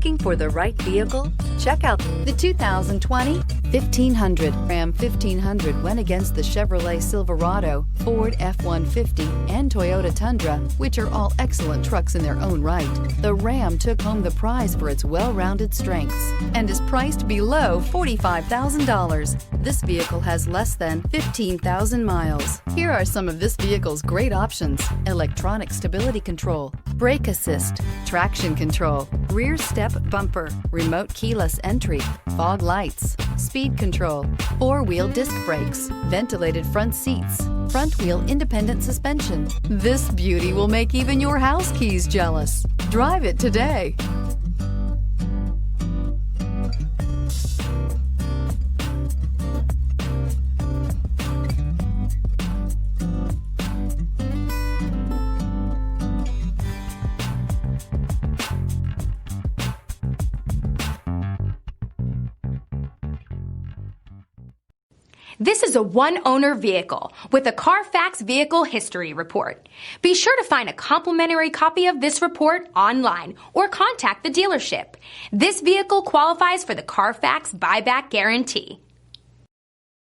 Looking for the right vehicle? Check out the 2020 1500. Ram 1500 went against the Chevrolet Silverado, Ford F-150, and Toyota Tundra, which are all excellent trucks in their own right. The Ram took home the prize for its well-rounded strengths and is priced below $45,000. This vehicle has less than 15,000 miles. Here are some of this vehicle's great options: electronic stability control, brake assist, traction control, rear step bumper, remote keyless entry, fog lights, speed control, four-wheel disc brakes, ventilated front seats, front-wheel independent suspension. This beauty will make even your house keys jealous. Drive it today. This is a one-owner vehicle with a Carfax Vehicle History Report. Be sure to find a complimentary copy of this report online or contact the dealership. This vehicle qualifies for the Carfax Buyback Guarantee.